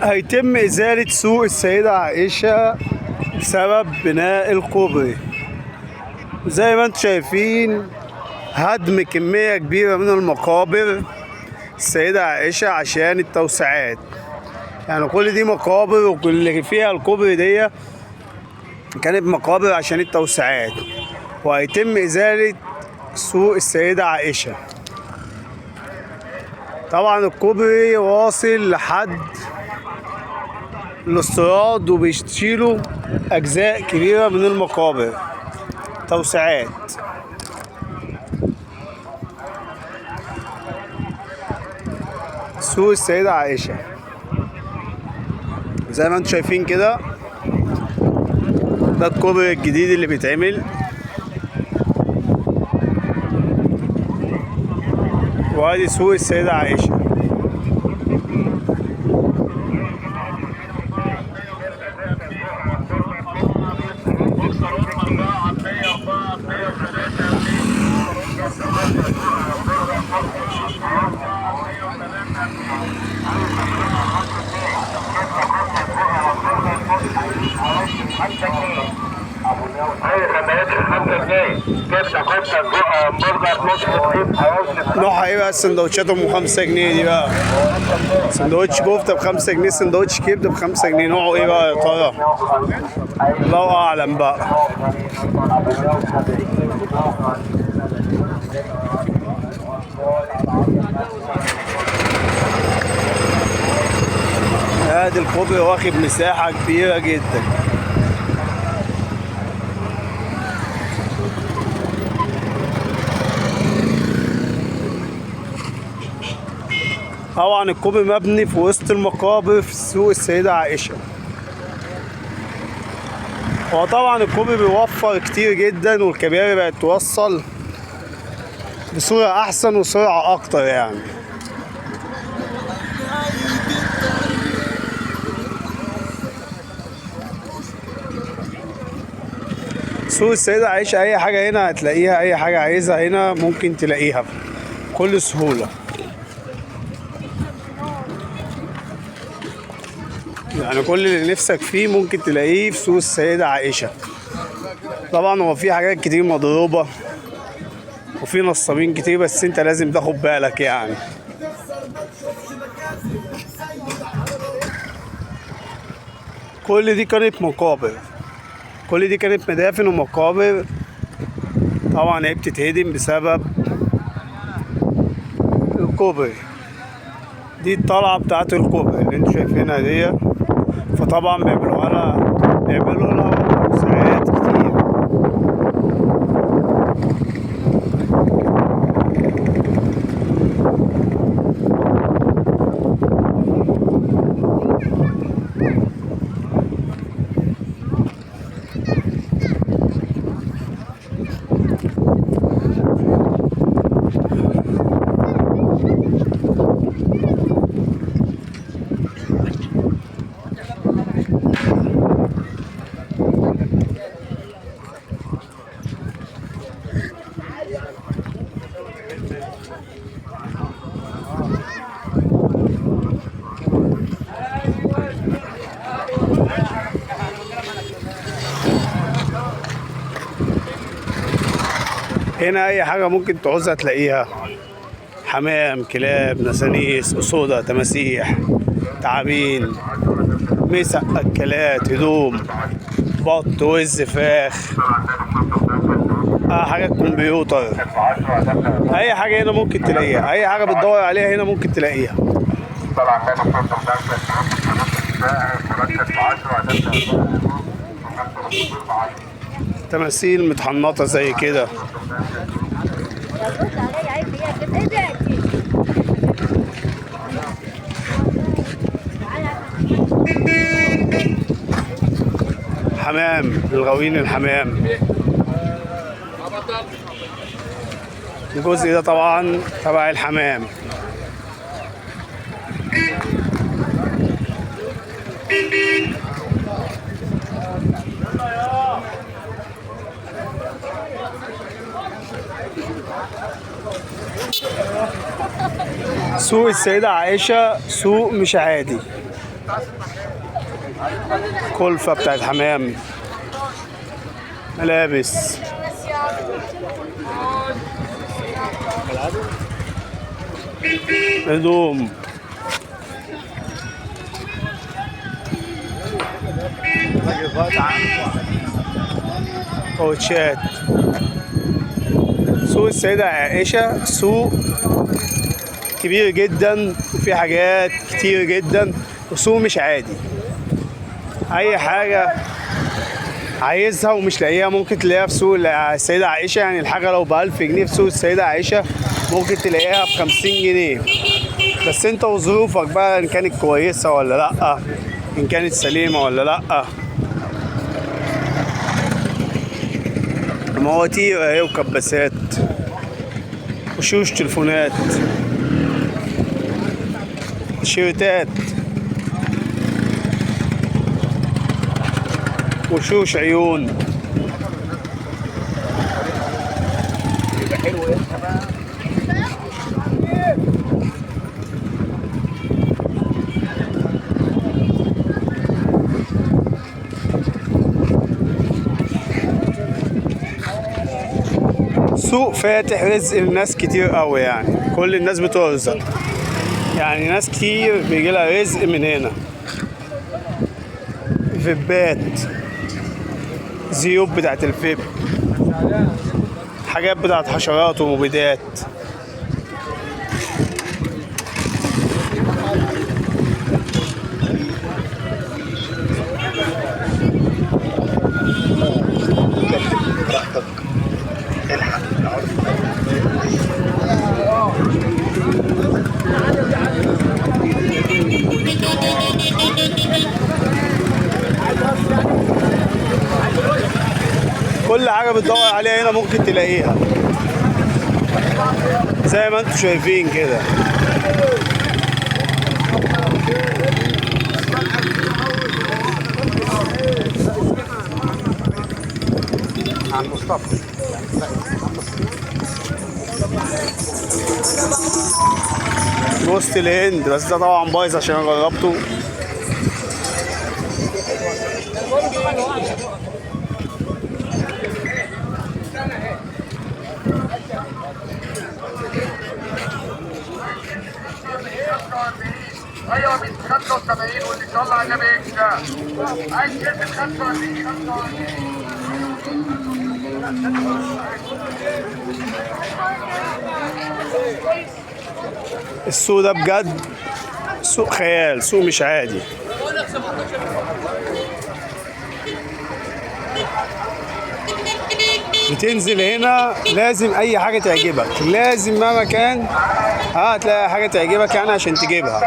هيتم إزالة سوق السيدة عائشة بسبب بناء الكوبري. زي ما انتم شايفين هدم كمية كبيرة من المقابر السيدة عائشة عشان التوسعات. يعني كل دي مقابر، وكل اللي فيها الكوبري دي كانت مقابر عشان التوسعات. وهيتم إزالة سوق السيدة عائشة. طبعا الكوبري واصل لحد الاستيراد وبيشيلوا أجزاء كبيرة من المقابر توسعات. سوق السيدة عائشة زي ما انتم شايفين كده، ده الكوبري الجديد اللي بيتعمل، وادي سوق السيدة عائشة. نوعها ايه بقى السندوتشات ام 5 جنيه دي بقى؟ سندوتش كفته ب5 جنيه، سندوتش كبده ب5 جنيه، نوعه ايه بقى يا ترى؟ الله اعلم بقى. ادي الكوبري واخد مساحه كبيره جدا. طبعا الكوبري مبني في وسط المقابر في سوق السيدة عائشة. هو طبعا الكوبري بيوفر كتير جدا، والكباري بقت توصل بصورة أحسن وسرعة أكتر يعني. سوق السيدة عائشة أي حاجة هنا هتلاقيها، أي حاجة عايزها هنا ممكن تلاقيها بكل سهولة. يعني كل اللي نفسك فيه ممكن تلاقيه في سوق السيدة عائشة. طبعا هو في حاجات كتير مضروبة وفي نصابين كتير، بس انت لازم تاخد بالك يعني. كل دي كانت مقابر، كل دي كانت مدافن ومقابر. طبعا هي بتتهدم بسبب الكوبري. دي الطلعة بتاعت الكوبري اللي انتوا شايفينها دي. فطبعا بيعملوا لها توسعات كتير. هنا اي حاجة ممكن تعوزها تلاقيها: حمام، كلاب، نسانيس، أسودة، تماسيح، تعابين، مسق، أكلات، هدوم، بط، وز، فراخ، حاجات كمبيوتر. أي حاجة هنا ممكن تلاقيها، أي حاجة بتدور عليها هنا ممكن تلاقيها. تماثيل متحنطة زي كده. حمام، الغاويين الحمام. الجزء ده طبعا تبع الحمام. سوق السيدة عائشة سوق مش عادي. كلفة بتاعت حمام، ملابس، هدوم، كوتشات. سوق السيدة عائشة سوق كبير جدا وفي حاجات كتير جدا، وسوق مش عادي. أي حاجة عايزها ومش لاقيها ممكن تلاقيها في سوق السيدة عائشة. يعني الحاجة لو ب1000 جنيه في سوق السيدة عائشة ممكن تلاقيها ب50 جنيه، بس انت وظروفك بقى ان كانت كويسة ولا لأ، ان كانت سليمة ولا لأ. مواتير اهي وكباسات وشوش تليفونات، تيشيرتات وشوش عيون. سوق فاتح رزق لناس كتير قوي، يعني كل الناس بترزق، يعني ناس كتير بيجيلها رزق من هنا. فيبات، زيوت بتاعت الفيب، حاجات بتاعت حشرات ومبيدات. كل حاجة بتدور عليها هنا ممكن تلاقيها زي ما انتم شايفين كده. عن مصطفى وسط الهند، بس ده طبعا بايظ عشان انا جربته. ايوه من 75 واللي صلى على النبي يكسب. عايز كلمة 25 السوق ده بجد سوق خيال، سوق مش عادي. بتنزل هنا لازم اي حاجه تعجبك، لازم مهما كان هتلاقي حاجه تعجبك يعني عشان تجيبها.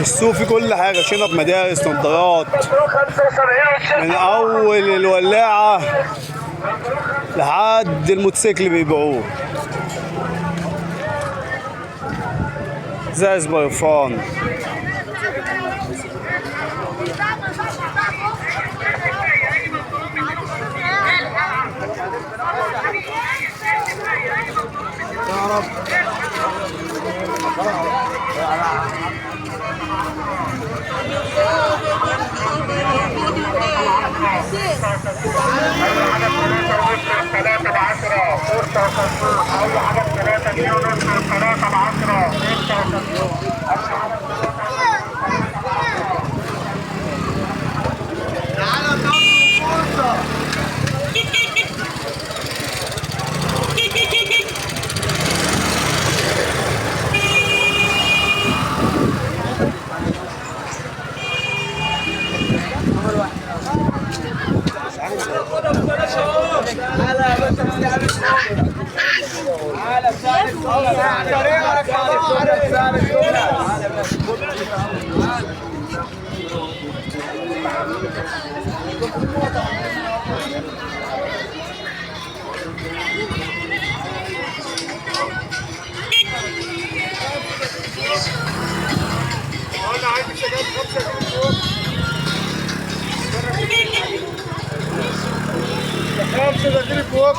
السوق فيه كل حاجه، شنط، مدارس، نظارات، من اول الولاعه لحد الموتوسيكل بيبيعوه، زي برفان. خمسة دقيقة فوق.